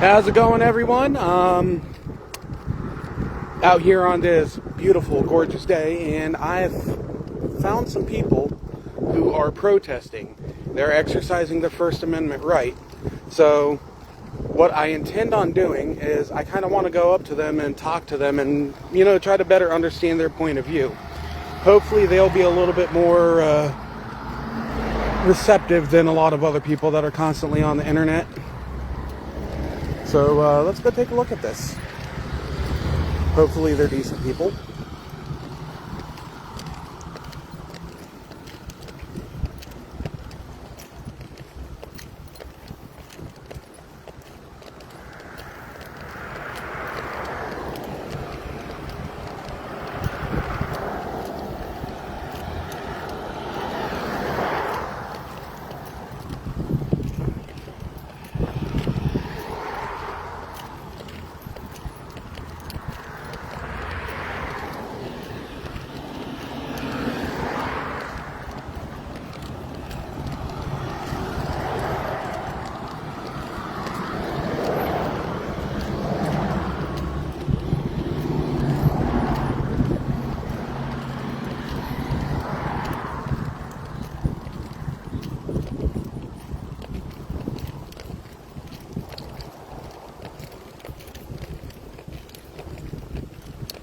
How's it going, everyone? Out here on this beautiful, gorgeous day, and I've found some people who are protesting. They're exercising their First Amendment right. So what I intend on doing is I kind of want to go up to them and talk to them and, try to better understand their point of view. Hopefully they'll be a little bit more receptive than a lot of other people that are constantly on the internet. So let's go take a look at this. Hopefully they're decent people.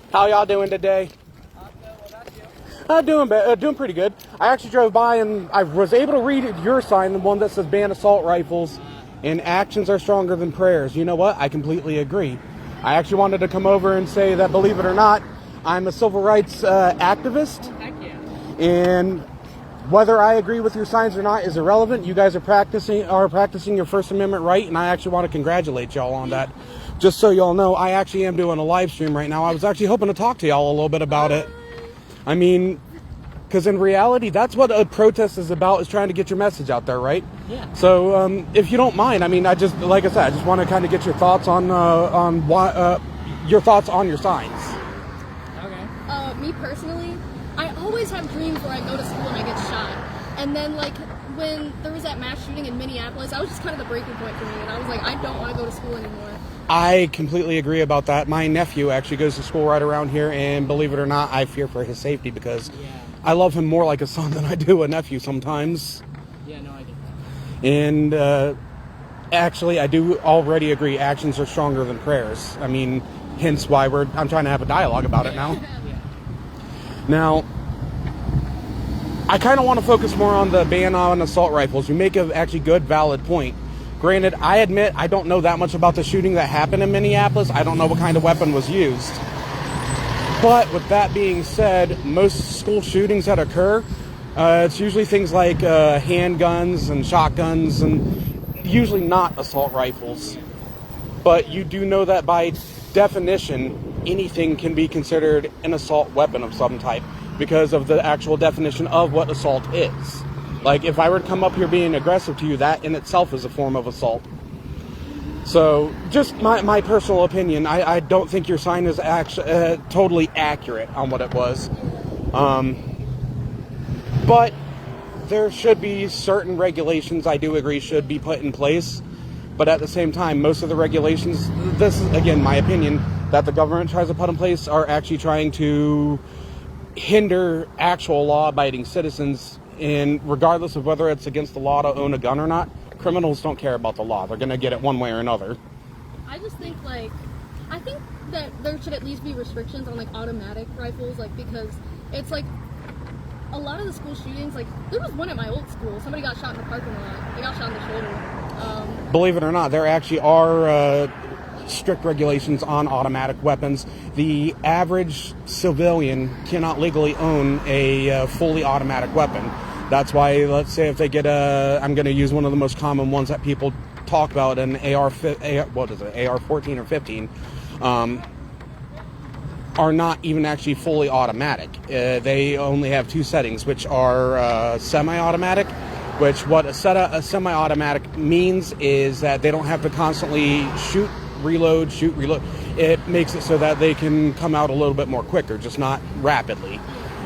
How y'all doing today? Doing pretty good. I actually drove by and I was able to read your sign, the one that says ban assault rifles and actions are stronger than prayers. You know what? I completely agree. I actually wanted to come over and say that, believe it or not, I'm a civil rights activist. Heck yeah. And whether I agree with your signs or not is irrelevant. You guys are practicing your First Amendment right, and I actually want to congratulate y'all on that. Just so y'all know, I actually am doing a live stream right now. I was actually hoping to talk to y'all a little bit about it. I mean, because in reality, that's what a protest is about, is trying to get your message out there, right? Yeah. So, if you don't mind, I mean, like I said, I just want to kind of get your thoughts on your thoughts on your signs. Okay. Me personally, I always have dreams where I go to school and I get shot. And then, when there was that mass shooting in Minneapolis, that was just kind of the breaking point for me. And I was like, I don't want to go to school anymore. I completely agree about that. My nephew actually goes to school right around here, and believe it or not, I fear for his safety because I love him more like a son than I do a nephew sometimes. Yeah, no, I get And that. actually, I do already agree, actions are stronger than prayers. I mean, hence why I'm trying to have a dialogue about it now. Yeah. Now, I kind of want to focus more on the ban on assault rifles. You make a actually good, valid point. Granted, I admit I don't know that much about the shooting that happened in Minneapolis. I don't know what kind of weapon was used. But with that being said, most school shootings that occur, it's usually things like handguns and shotguns and usually not assault rifles. But you do know that by definition, anything can be considered an assault weapon of some type because of the actual definition of what assault is. Like, if I were to come up here being aggressive to you, that in itself is a form of assault. So, just my personal opinion, I don't think your sign is actually totally accurate on what it was. But there should be certain regulations, I do agree, should be put in place. But at the same time, most of the regulations, this is, again, my opinion, that the government tries to put in place are actually trying to hinder actual law-abiding citizens. And regardless of whether it's against the law to own a gun or not, criminals don't care about the law. They're going to get it one way or another. I just think, I think that there should at least be restrictions on, automatic rifles, because it's, a lot of the school shootings, there was one at my old school. Somebody got shot in the parking lot. They got shot in the shoulder. Believe it or not, there actually are strict regulations on automatic weapons. The average civilian cannot legally own a fully automatic weapon. That's why, let's say if they get I'm going to use one of the most common ones that people talk about, an AR-14 or 15, are not even actually fully automatic. They only have two settings, which are semi-automatic, which what a semi-automatic means is that they don't have to constantly shoot, reload. It makes it so that they can come out a little bit more quicker, just not rapidly.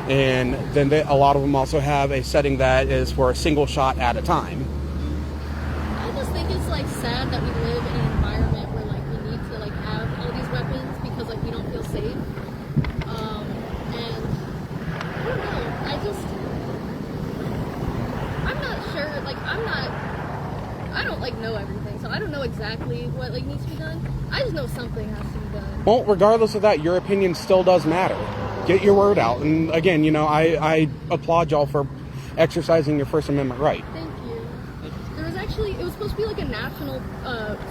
And then a lot of them also have a setting that is for a single shot at a time. I just think it's sad that we live in an environment where know everything, so I don't know exactly what like needs to be done. I just know something has to be done. Well, regardless of that, your opinion still does matter. Get your word out. And again, I applaud y'all for exercising your First Amendment right. Thank you. There was actually, it was supposed to be like a national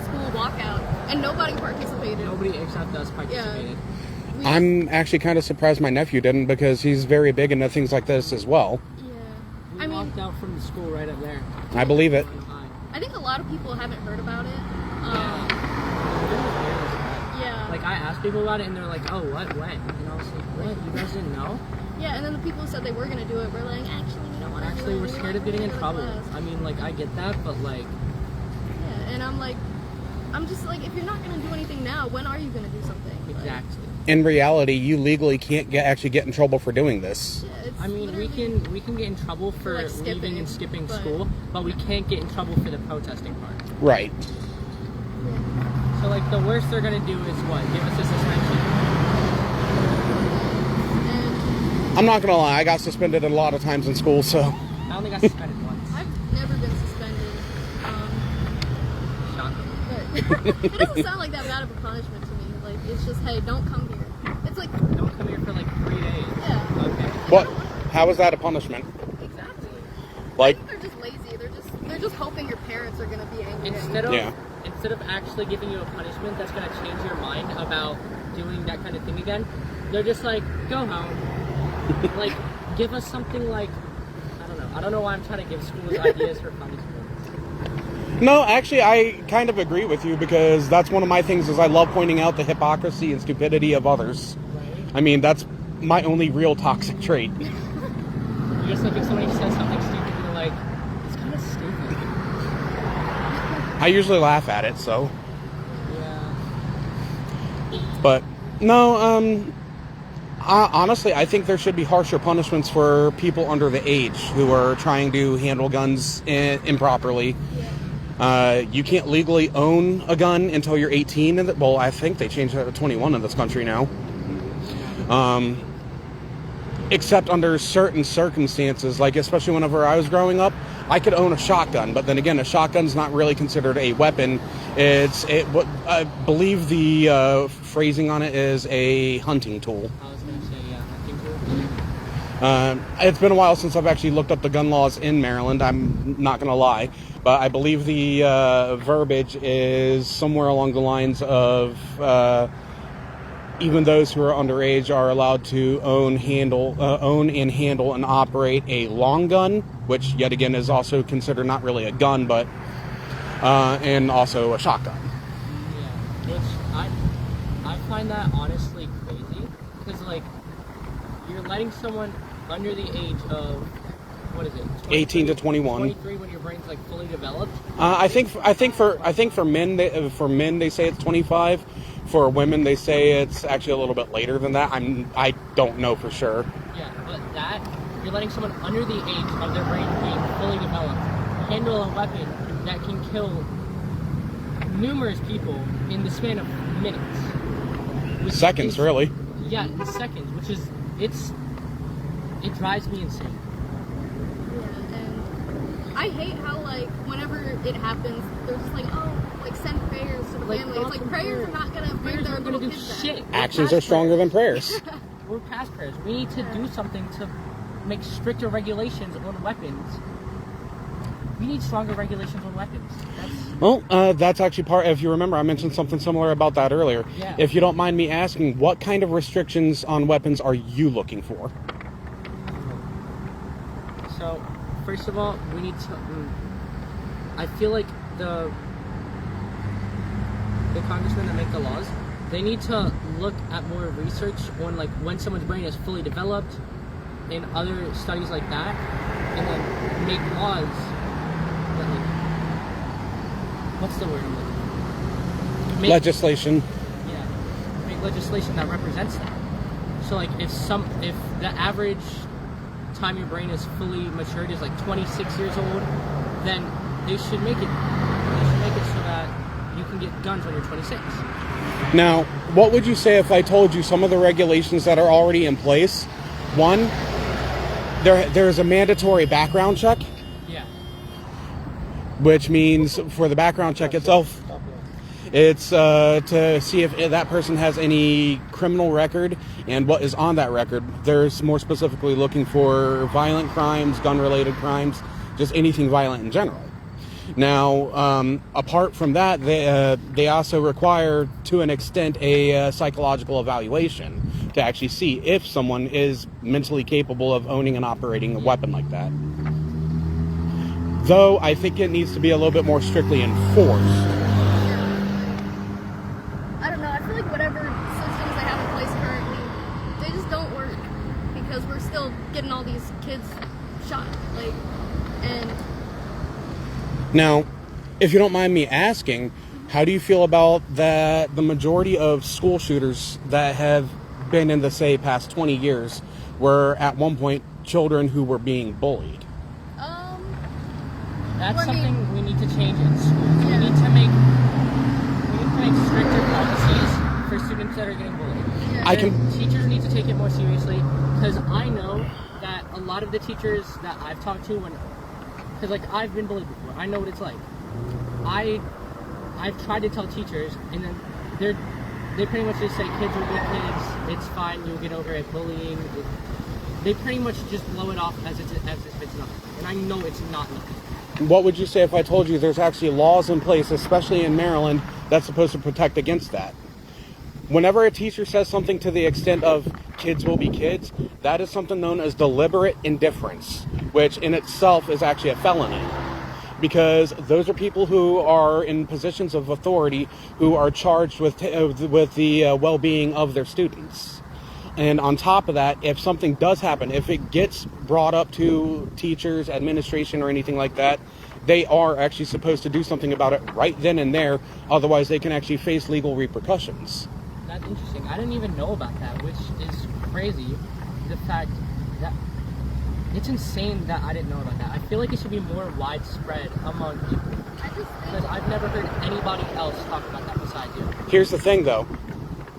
school walkout, and nobody participated. Nobody except us participated. Yeah. I'm actually kind of surprised my nephew didn't, because he's very big into things like this as well. We walked out from the school right up there. I believe it. I think a lot of people haven't heard about it. Yeah. Like, I asked people about it, and they're like, oh, what, when? And I was like, what, you guys didn't know? Yeah, and then the people who said they were going to do it were like, actually, we don't want to do it. Actually, we're scared of getting in trouble. Class. I mean, like, I get that, but, like... Yeah, and I'm just like, if you're not going to do anything now, when are you going to do something? Exactly. In reality, you legally can't actually get in trouble for doing this. Yeah, it's I mean, we can get in trouble for like leaving and skipping but- school, but we can't get in trouble for the protesting part. Right. So, like, the worst they're gonna do is what? Give us a suspension? And I'm not going to lie, I got suspended a lot of times in school, so... I only got suspended once. I've never been suspended. Shocking. But it doesn't sound like that bad of a punishment to me. Like, it's just, hey, don't come here. It's like, Don't come here for, like, 3 days. yeah. Okay. What? How is that a punishment? Exactly. Like, I think they're just lazy. They're just hoping your parents are gonna be angry. Instead of actually giving you a punishment that's gonna change your mind about doing that kind of thing again, they're just like, go home. Like, give us something like, I don't know. I don't know why I'm trying to give schools ideas for punishments. no, actually, I kind of agree with you, because that's one of my things is I love pointing out the hypocrisy and stupidity of others. Right? I mean, that's my only real toxic trait. You just like if somebody says something stupid, you're like, it's kind of stupid. I usually laugh at it, so... Yeah. But, no, honestly, I think there should be harsher punishments for people under the age who are trying to handle guns improperly. You can't legally own a gun until you're 18. Well, I think they changed that to 21 in this country now. Except under certain circumstances, like especially whenever I was growing up, I could own a shotgun. But then again, a shotgun's not really considered a weapon. What I believe the phrasing on it is a hunting tool. I was gonna say, yeah, hunting tool. It's been a while since I've actually looked up the gun laws in Maryland. I'm not gonna lie, but I believe the verbiage is somewhere along the lines of even those who are underage are allowed to own and handle and operate a long gun, which yet again is also considered not really a gun, but and also a shotgun. Yeah, which I find that honestly crazy, because like you're letting someone under the age of, what is it? 18 to 21. 23 when your brain's like fully developed. I think for men they say it's 25. For women they say it's actually a little bit later than that. I don't know for sure. Yeah, but that you're letting someone under the age of their brain being fully developed handle a weapon that can kill numerous people in the span of minutes. Seconds, really. Yeah, in seconds, which is it drives me insane. Yeah, and I hate how like whenever it happens, they're just like, oh, like send prayers to the Like, family. It's like prayers are not gonna bring their gonna little do kids shit. back. Actions are stronger than prayers. We're past prayers. We need to do something to make stricter regulations on weapons. We need stronger regulations on weapons. Well, that's actually part. If you remember, I mentioned something similar about that earlier. Yeah. If you don't mind me asking, what kind of restrictions on weapons are you looking for? So, first of all, we need to. I feel like the congressmen that make the laws, they need to look at more research on like when someone's brain is fully developed, and other studies like that, and then make laws that like, what's the word? Legislation. Yeah, make legislation that represents that. So like if the average time your brain is fully matured is like 26 years old, then they should make it so that you can get guns when you're 26. Now, what would you say if I told you some of the regulations that are already in place? One, there's a mandatory background check. Yeah. which means for the background check itself, it's to see if that person has any criminal record and what is on that record. There's more specifically looking for violent crimes, gun-related crimes, just anything violent in general. Now, apart from that, they also require, to an extent, a psychological evaluation to actually see if someone is mentally capable of owning and operating a weapon like that. Though, I think it needs to be a little bit more strictly enforced. I don't know. I feel like whatever systems they have in place currently, they just don't work because we're still getting all these kids shot. And now, if you don't mind me asking, how do you feel about that the majority of school shooters that have been in the, say, past 20 years were at one point children who were being bullied? That's something we need to change in schools. We need to make stricter policies for students that are getting bullied. Teachers need to take it more seriously, because I know that a lot of the teachers that I've talked to, because like I've been bullied before, I know what it's like. I've tried to tell teachers, and then they pretty much just say kids will be kids, it's fine, you'll get over it. Bullying, they pretty much just blow it off as if it's nothing, and I know it's not nothing. What would you say if I told you there's actually laws in place, especially in Maryland, that's supposed to protect against that? Whenever a teacher says something to the extent of kids will be kids, that is something known as deliberate indifference, which in itself is actually a felony. Because those are people who are in positions of authority who are charged with the well-being of their students. And on top of that, if something does happen, if it gets brought up to teachers, administration, or anything like that, they are actually supposed to do something about it right then and there. Otherwise, they can actually face legal repercussions. That's interesting. I didn't even know about that, which is crazy. The fact that it's insane that I didn't know about that. I feel like it should be more widespread among people. Because I've never heard anybody else talk about that besides you. Here's the thing, though.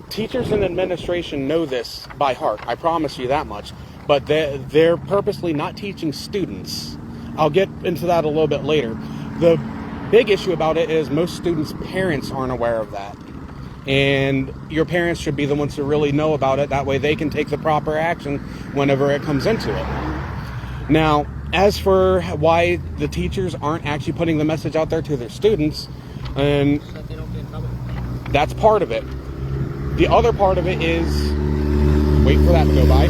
Teachers and administration know this by heart. I promise you that much. But they're purposely not teaching students. I'll get into that a little bit later. The big issue about it is most students' parents aren't aware of that. And your parents should be the ones to really know about it. That way they can take the proper action whenever it comes into it. Now, as for why the teachers aren't actually putting the message out there to their students, and So that they don't get in trouble. that's part of it. The other part of it is, wait for that to go by.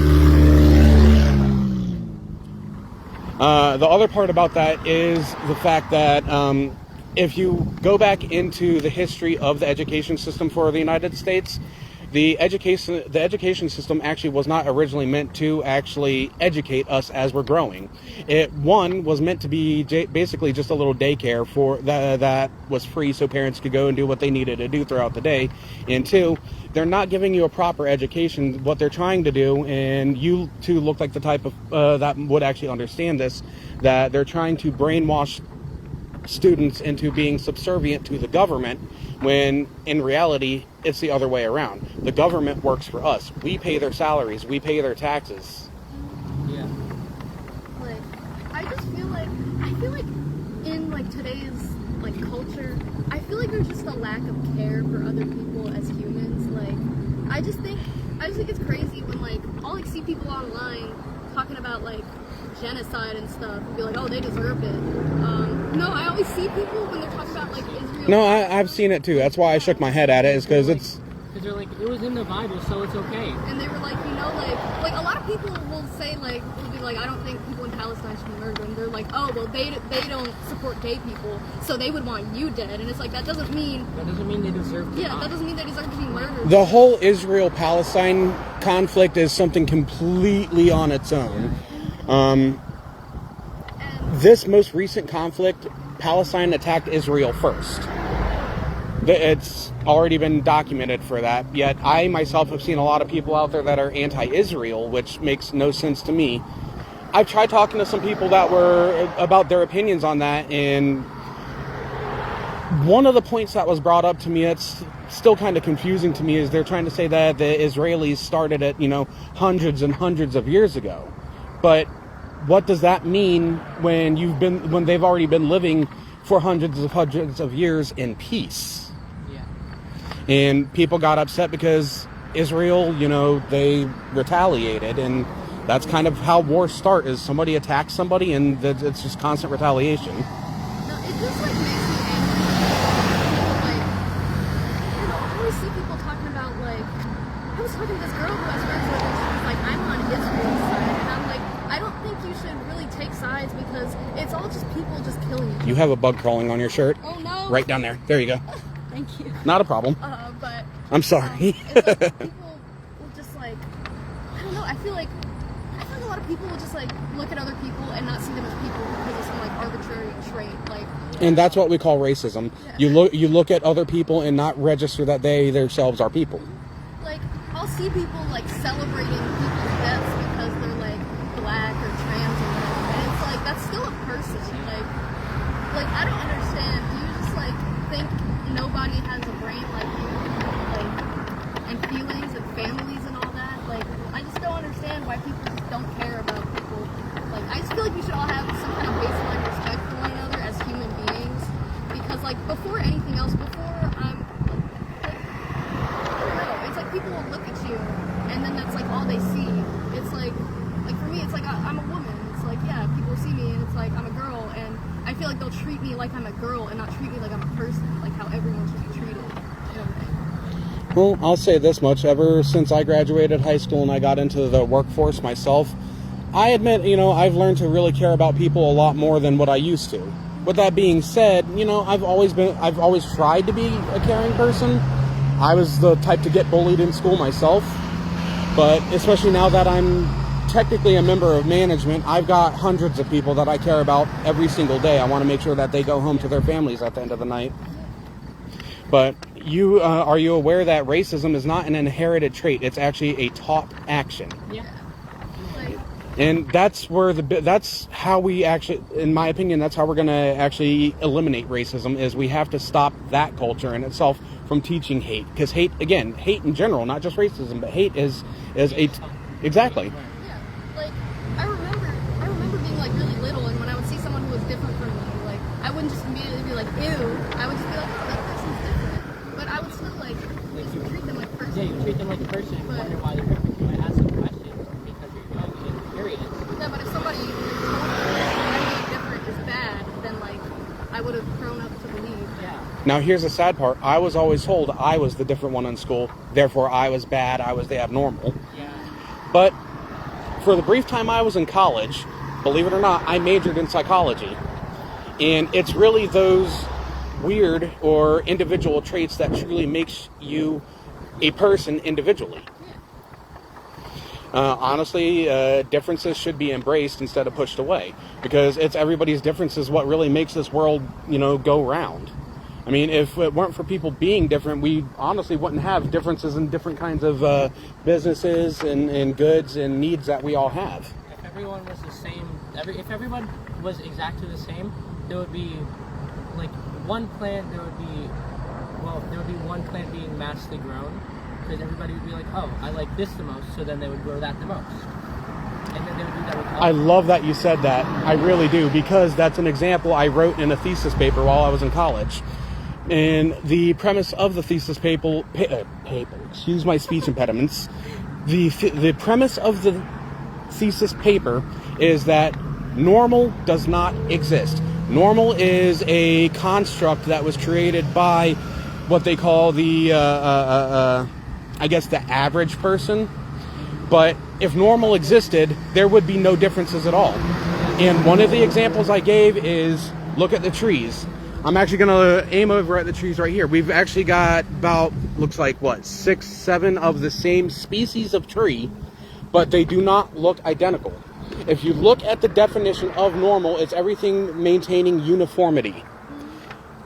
The other part about that is the fact that if you go back into the history of the education system for the United States, the education system actually was not originally meant to actually educate us as we're growing. It, one, was meant to be basically just a little daycare for that was free so parents could go and do what they needed to do throughout the day. And two, they're not giving you a proper education. What they're trying to do, and you two look like the type of that would actually understand this, that they're trying to brainwash students into being subservient to the government, when in reality it's the other way around. The government works for us. We pay their salaries, we pay their taxes. Yeah. like, I feel like in like today's like culture, I feel like there's just a lack of care for other people as humans. Like, I just think it's crazy when like I'll like see people online talking about like genocide and stuff and be like, oh, they deserve it. No, I always see people when they're talking about like Israel. No, I've seen it too. That's why I shook my head at it, is because it's... Because they're like, it was in the Bible, so it's okay. And they were like, you know, like a lot of people will say like, will be like, I don't think people in Palestine should be murdered. And they're like, oh, well, they don't support gay people, so they would want you dead. And it's like, that doesn't mean they deserve to die. that doesn't mean they deserve to be murdered. The whole Israel-Palestine conflict is something completely on its own. This most recent conflict, Palestine attacked Israel first. It's already been documented for that. Yet I myself have seen a lot of people out there that are anti-Israel, which makes no sense to me. I've tried talking to some people that were about their opinions on that, and one of the points that was brought up to me, it's still kind of confusing to me, is they're trying to say that the Israelis started it, hundreds and hundreds of years ago. But what does that mean when they've already been living for hundreds of years in peace. Yeah. And people got upset because Israel, they retaliated, and that's kind of how wars start, is somebody attacks somebody, and it's just constant retaliation. No, it just like makes me angry. Like, I always see people talking about like, I was talking to this girl who I was friends with, and she was like, I'm on Israel's side, and I'm like, I don't think you should really take sides because it's all just people just killing each other. You have a bug crawling on your shirt. Oh no! Right down there. There you go. Thank you. Not a problem. But I'm sorry. it's like people will just like, I don't know. I feel like a lot of people will just like look at other people and not see them as people because of some like arbitrary trait, like. And that's what we call racism. Yeah. You look at other people and not register that they themselves are people. Like, I'll see people like celebrating people's deaths because they're like black or trans or whatever, and it's like that's still a person. Like I don't understand. Do you just like think nobody has a brain like you, like, and feelings and families and all that? Like, I just don't understand why people just don't care about people. Like, I just feel like we should all have some kind of baseline respect for one another as human beings, because like before anything else, before I'm like, I don't know. It's like people will look at you, and then that's like all they see. It's like for me, it's like I'm a woman. It's like, yeah, people see me, and it's like I'm a girl, and I feel like they'll treat me like I'm a girl and not treat me like I'm a person, like how everyone should be treated. You know what I mean? Well, I'll say this much. Ever since I graduated high school and I got into the workforce myself, I admit, I've learned to really care about people a lot more than what I used to. With that being said, I've always tried to be a caring person. I was the type to get bullied in school myself, but especially now that I'm technically a member of management, I've got hundreds of people that I care about every single day. I want to make sure that they go home to their families at the end of the night. But are you aware that racism is not an inherited trait? It's actually a taught action. Yeah. And that's how we actually, in my opinion, that's how we're going to actually eliminate racism, is we have to stop that culture in itself from teaching hate. Because hate in general, not just racism, but hate is exactly. Yeah, like I remember being like really little, and when I would see someone who was different from me, like I wouldn't just immediately be like, ew. I would just be like, oh, that person's different. But I would still like just treat them like a person. Yeah, you treat them like a person and wonder why they're different. You might ask them questions because you're young and curious. Yeah, but if somebody told me that being different is bad, then like I would have grown up to believe. Yeah. Now here's the sad part. I was always told I was the different one in school. Therefore, I was bad. I was the abnormal. Yeah. But for the brief time I was in college, believe it or not, I majored in psychology. And it's really those weird or individual traits that truly makes you a person individually. Honestly, differences should be embraced instead of pushed away, because it's everybody's differences what really makes this world, go round. I mean, if it weren't for people being different, we honestly wouldn't have differences in different kinds of businesses and goods and needs that we all have. If everyone was the same, if everyone was exactly the same, there would be like one plant. There would be one plant being massively grown, because everybody would be like, oh, I like this the most, so then they would grow that the most. And then they would do that with I love that you said that. I really do, because that's an example I wrote in a thesis paper while I was in college. And the premise of the thesis paper, excuse my speech impediments, the premise of the thesis paper is that normal does not exist. Normal is a construct that was created by what they call the, I guess, the average person. But if normal existed, there would be no differences at all. And one of the examples I gave is, look at the trees. I'm actually going to aim over at the trees right here. We've actually got about, looks like, 6, 7 of the same species of tree, but they do not look identical. If you look at the definition of normal, it's everything maintaining uniformity.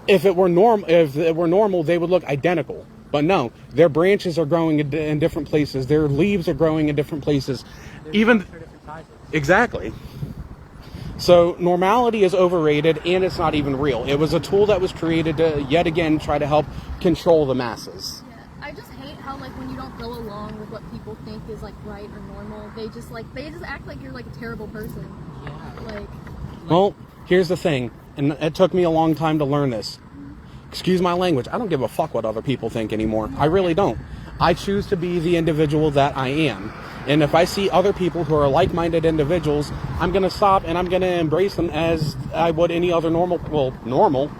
If it were normal, they would look identical. But no, their branches are growing in different places. Their leaves are growing in different places. Even different sizes. Exactly. So normality is overrated, and it's not even real. It was a tool that was created to, yet again, try to help control the masses. Yeah, I just hate how like when you don't go along with what people think is like right or normal, they just act like you're like a terrible person. Yeah. Like. Well, here's the thing. and it took me a long time to learn this. Excuse my language. I don't give a fuck what other people think anymore. I really don't. I choose to be the individual that I am. And if I see other people who are like-minded individuals, I'm going to stop and I'm going to embrace them as I would any other normal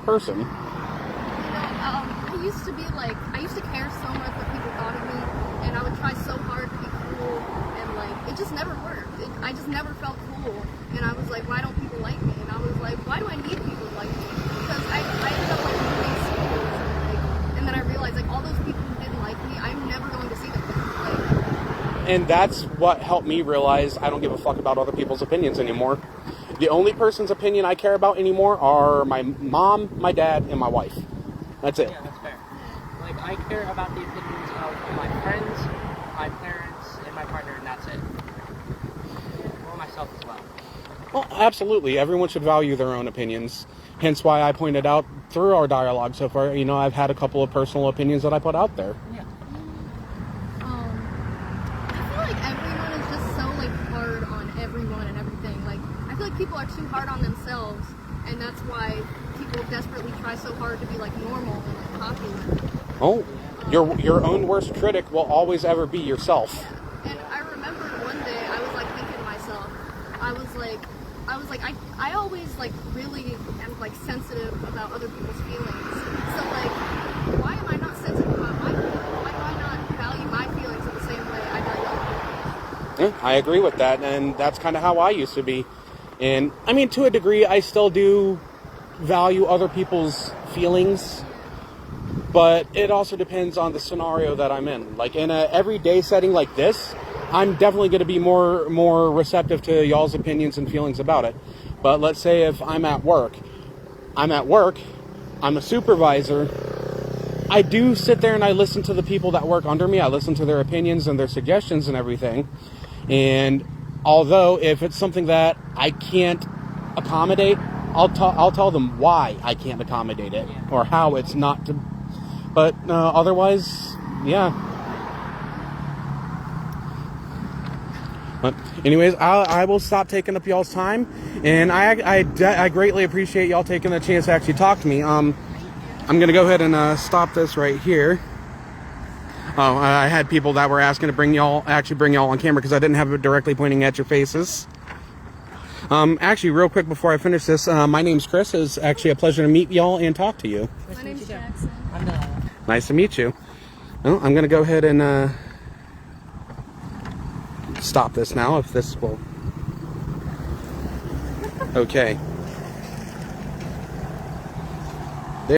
person. I used to be like, I used to care so much what people thought of me, and I would try so hard to be cool, and like, it just never worked. I just never felt cool, and I was like, why don't people like me? And I was like, why do I need people to like me? Because I ended up like doing schools, and then I realized like all those people who didn't like me, I'm never going to see them again. And that's what helped me realize I don't give a fuck about other people's opinions anymore. The only person's opinion I care about anymore are my mom, my dad, and my wife. That's it. Yeah, that's fair. Like, I care about the opinions of my friends, my parents, and my partner, and that's it. Or myself as well. Well, absolutely. Everyone should value their own opinions. Hence why I pointed out through our dialogue so far, I've had a couple of personal opinions that I put out there. Yeah. I feel like everyone is just so like hard on everyone and everything. Like, I feel like people are too hard on themselves, and that's why people desperately try so hard to be like normal and like popular. Oh, your own worst critic will always ever be yourself. And I remember one day I was like thinking to myself, I was like, I always like really am like sensitive about other people's feelings. So like, why am I not sensitive about my feelings? Why do I not value my feelings in the same way I value other people's? Yeah, I agree with that, and that's kind of how I used to be. And I mean, to a degree, I still do value other people's feelings, but it also depends on the scenario that I'm in. Like in a everyday setting like this, I'm definitely going to be more receptive to y'all's opinions and feelings about it. But let's say if I'm at work, I'm a supervisor, I do sit there and I listen to the people that work under me. I listen to their opinions and their suggestions and everything. And although if it's something that I can't accommodate, I'll tell them why I can't accommodate it or how it's not to. But otherwise, yeah. But anyways, I will stop taking up y'all's time, and I greatly appreciate y'all taking the chance to actually talk to me. I'm gonna go ahead and stop this right here. Oh, I had people that were asking to bring y'all on camera because I didn't have it directly pointing at your faces. Actually, real quick before I finish this, my name's Chris. It's actually a pleasure to meet y'all and talk to you. My name's Jackson. Nice to meet you. Well, I'm gonna go ahead and stop this now, if this will. Okay.